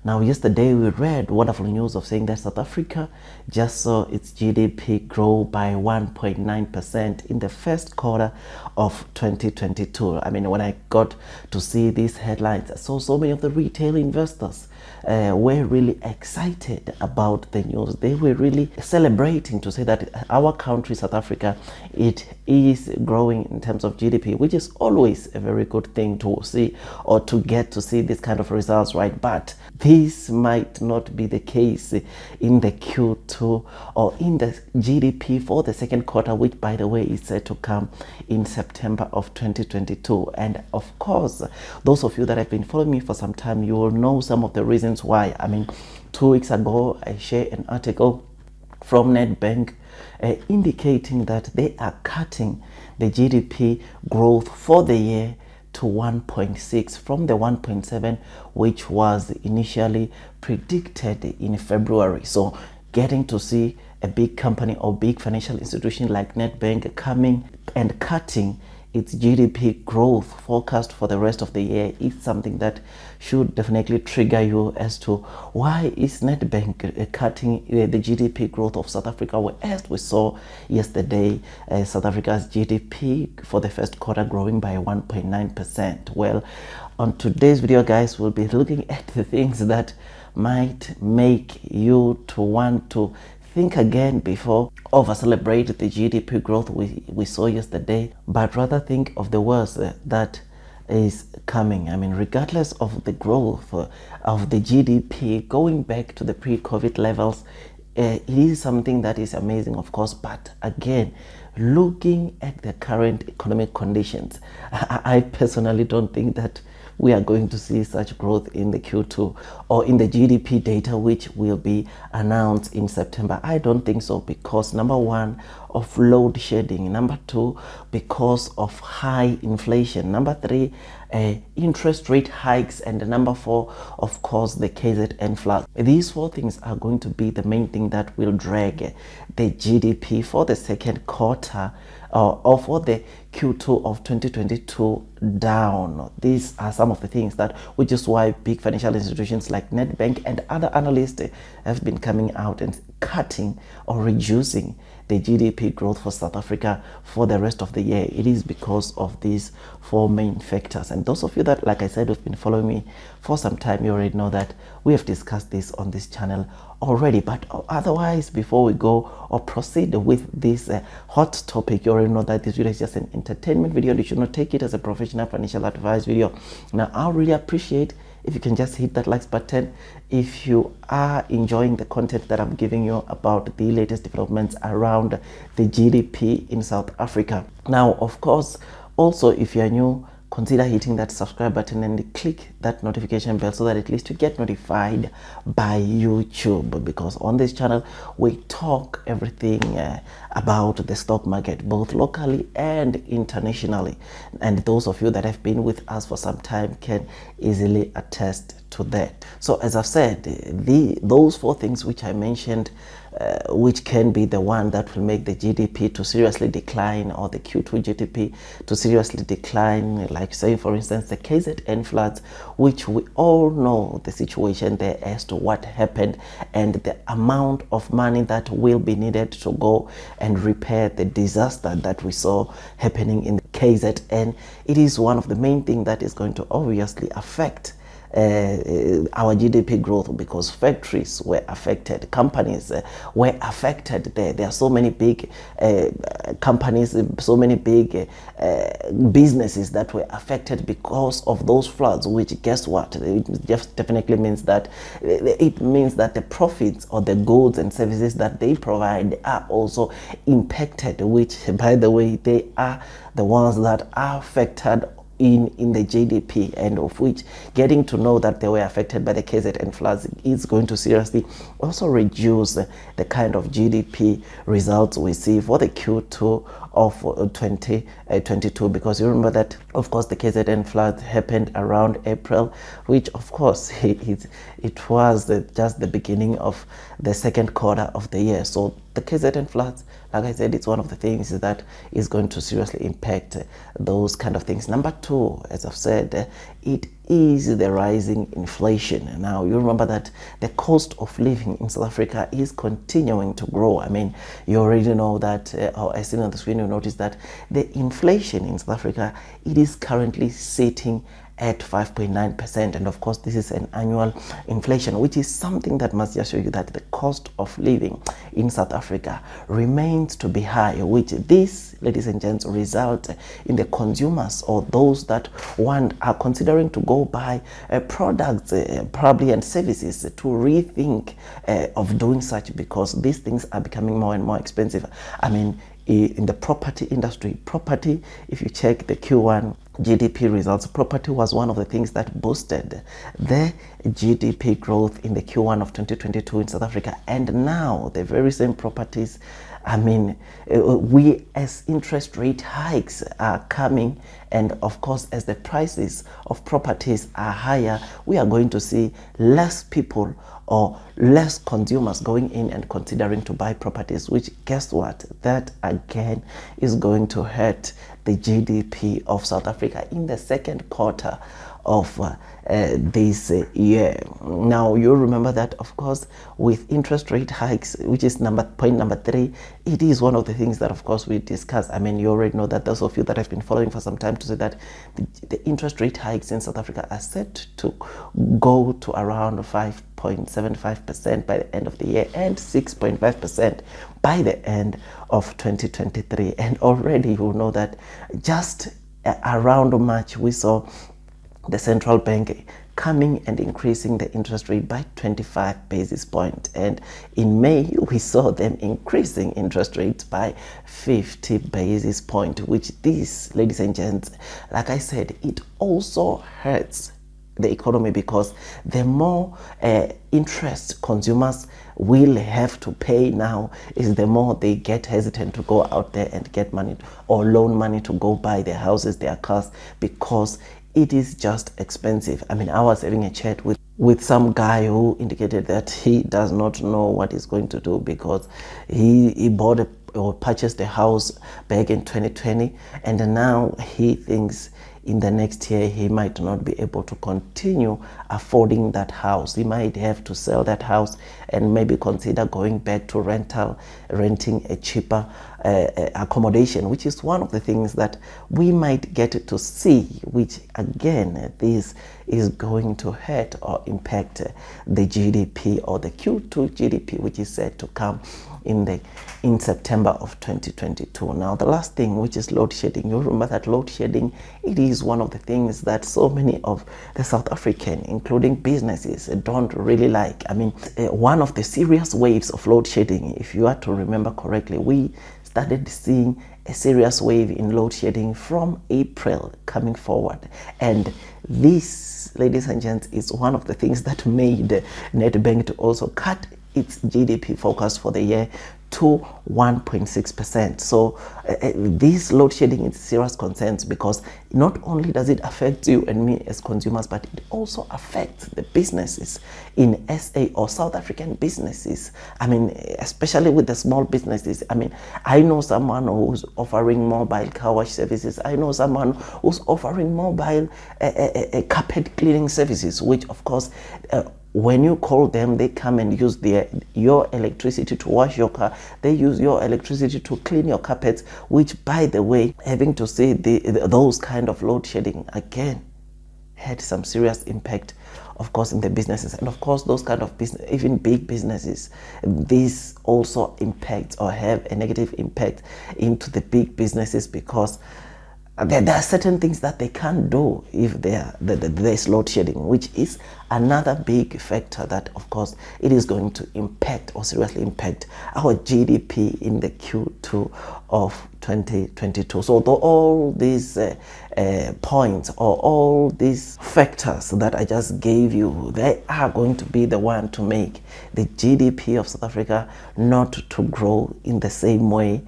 Now, yesterday we read wonderful news of saying that South Africa just saw its GDP grow by 1.9% in the first quarter of 2022. I mean, when I got to see these headlines, I saw so many of the retail investors were really excited about the news. They were really celebrating to say that our country, South Africa, it is growing in terms of GDP, which is always a very good thing to see, or to get to see this kind of results, right? But this might not be the case in the Q2 or in the GDP for the second quarter, which, by the way, is set to come in September of 2022. And of course, those of you that have been following me for some time, you will know some of the reasons why. I mean, 2 weeks ago, I shared an article from Nedbank indicating that they are cutting the GDP growth for the year to 1.6 from the 1.7 which was initially predicted in February. So getting to see a big company or big financial institution like Nedbank coming and cutting its GDP growth forecast for the rest of the year is something that should definitely trigger you as to why is Nedbank cutting the GDP growth of South Africa, whereas we saw yesterday South Africa's GDP for the first quarter growing by 1.9%. Well, on today's video, guys, we'll be looking at the things that might make you to want to think again before over celebrate the GDP growth we saw yesterday, but rather think of the worst that is coming. I mean, regardless of the growth of the GDP going back to the pre-COVID levels, it is something that is amazing, of course, but again, looking at the current economic conditions, I personally don't think that we are going to see such growth in the Q2 or in the GDP data, which will be announced in September. I don't think so, because number one, of load shedding, number two, because of high inflation, number three, interest rate hikes, and number four, of course, the KZN flood. These four things are going to be the main thing that will drag the GDP for the second quarter or for the Q2 of 2022 down. These are some of the things that, which is why big financial institutions like Nedbank and other analysts have been coming out and cutting or reducing the GDP growth for South Africa for the rest of the year. It is because of these four main factors. And those of you that, like I said, have been following me for some time, you already know that we have discussed this on this channel already. But otherwise, before we go or proceed with this hot topic, you already know that this video is just an entertainment video. You should not take it as a professional financial advice video. Now, I really appreciate if you can just hit that like button if you are enjoying the content that I'm giving you about the latest developments around the GDP in South Africa. Now, of course, also, if you are new, consider hitting that subscribe button and click that notification bell so that at least you get notified by YouTube, because on this channel we talk everything about the stock market, both locally and internationally. And those of you that have been with us for some time can easily attest to that. So as I've said, those four things which I mentioned, which can be the one that will make the GDP to seriously decline, or the Q2 GDP to seriously decline, like say for instance the KZN floods, which we all know the situation there as to what happened and the amount of money that will be needed to go and repair the disaster that we saw happening in the KZN. It is one of the main things that is going to obviously affect our GDP growth, because factories were affected, companies were affected. There are so many big companies, so many big businesses that were affected because of those floods, which, guess what, it just definitely means that the profits or the goods and services that they provide are also impacted, which, by the way, they are the ones that are affected in the GDP, and of which getting to know that they were affected by the KZN floods is going to seriously also reduce the kind of GDP results we see for the Q2 of 2022, because you remember that, of course, the KZN flood happened around April, which, of course, it was just the beginning of the second quarter of the year. So the KZN floods, like I said, it's one of the things that is going to seriously impact those kind of things. Number two, as I've said, it is the rising inflation. Now, you remember that the cost of living in South Africa is continuing to grow. I mean, you already know that, or as seen on the screen, you notice that the inflation in South Africa, it is currently sitting at 5.9%, and of course this is an annual inflation, which is something that must just show you that the cost of living in South Africa remains to be high, which this, ladies and gents, result in the consumers or those that are considering to go buy products probably and services to rethink of doing such, because these things are becoming more and more expensive. I mean, in the property industry, if you check the Q1 GDP results, property was one of the things that boosted the GDP growth in the Q1 of 2022 in South Africa. And now the very same properties, I mean, we, as interest rate hikes are coming, and of course as the prices of properties are higher, we are going to see less people or less consumers going in and considering to buy properties, which, guess what, that again is going to hurt the GDP of South Africa in the second quarter of this year. Now, you remember that, of course, with interest rate hikes, which is point number 3, it is one of the things that, of course, we discuss. I mean, you already know that, those of you that have been following for some time, to say that the interest rate hikes in South Africa are set to go to around 5.75% by the end of the year and 6.5% by the end of 2023. And already you know that just around March we saw the central bank coming and increasing the interest rate by 25 basis points, and in May we saw them increasing interest rates by 50 basis points, which this, ladies and gents, like I said, it also hurts the economy, because the more interest consumers will have to pay now, is the more they get hesitant to go out there and get money or loan money to go buy their houses, their cars, because it is just expensive. I mean, I was having a chat with some guy who indicated that he does not know what he's going to do, because he bought or purchased a house back in 2020, and now he thinks in the next year he might not be able to continue affording that house. He might have to sell that house and maybe consider going back to renting a cheaper accommodation, which is one of the things that we might get to see, which again, this is going to hurt or impact the GDP, or the Q2 GDP, which is said to come in September of 2022. Now, the last thing, which is load shedding. You remember that load shedding, it is one of the things that so many of the South African, including businesses, don't really like. I mean, one of the serious waves of load shedding, if you are to remember correctly, we started seeing a serious wave in load shedding from April coming forward, and this, ladies and gents, is one of the things that made Nedbank to also cut its GDP forecast for the year to 1.6%. So this load shedding is serious concerns, because not only does it affect you and me as consumers, but it also affects the businesses in SA or South African businesses. I mean, especially with the small businesses. I mean, I know someone who's offering mobile car wash services. I know someone who's offering mobile carpet cleaning services, which of course, when you call them, they come and use your electricity to wash your car. They use your electricity to clean your carpets, which, by the way, having to say those kind of load shedding again had some serious impact, of course, in the businesses. And of course, those kind of business, even big businesses, this also impacts or have a negative impact into the big businesses, because there are certain things that they can't do if there's load shedding, which is another big factor that, of course, it is going to impact or seriously impact our GDP in the Q2 of 2022. So all these points or all these factors that I just gave you, they are going to be the one to make the GDP of South Africa not to grow in the same way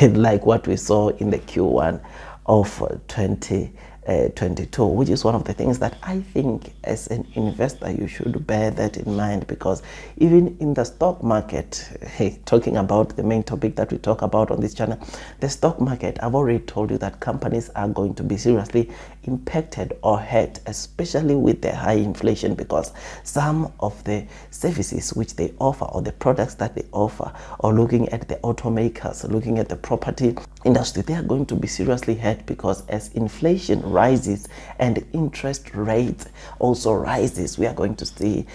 like what we saw in the Q1 of 2022. 22, which is one of the things that I think as an investor you should bear that in mind, because even in the stock market, talking about the main topic that we talk about on this channel, the stock market, I've already told you that companies are going to be seriously impacted or hurt, especially with the high inflation, because some of the services which they offer or the products that they offer, or looking at the automakers, looking at the property industry, they are going to be seriously hurt, because as inflation rises and interest rates also rises, we are going to see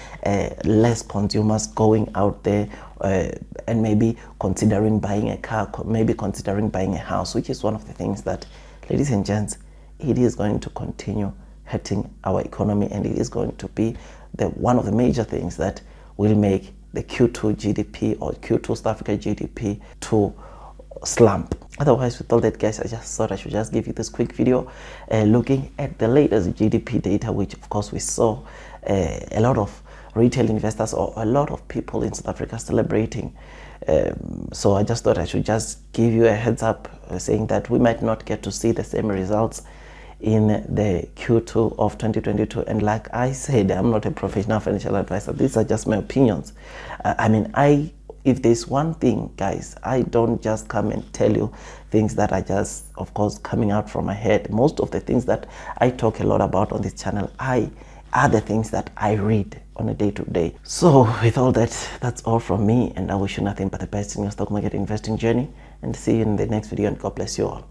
less consumers going out there and maybe considering buying a car, maybe considering buying a house, which is one of the things that, ladies and gents, it is going to continue hurting our economy, and it is going to be one of the major things that will make the Q2 GDP or Q2 South Africa GDP to slump. Otherwise, with all that, guys, I just thought I should just give you this quick video looking at the latest GDP data, which of course we saw a lot of retail investors or a lot of people in South Africa celebrating. So I just thought I should just give you a heads up saying that we might not get to see the same results in the Q2 of 2022. And like I said, I'm not a professional financial advisor. These are just my opinions. If there's one thing, guys, I don't just come and tell you things that are just, of course, coming out from my head. Most of the things that I talk a lot about on this channel are the things that I read on a day-to-day. So with all that, that's all from me, and I wish you nothing but the best in your stock market investing journey, and see you in the next video, and God bless you all.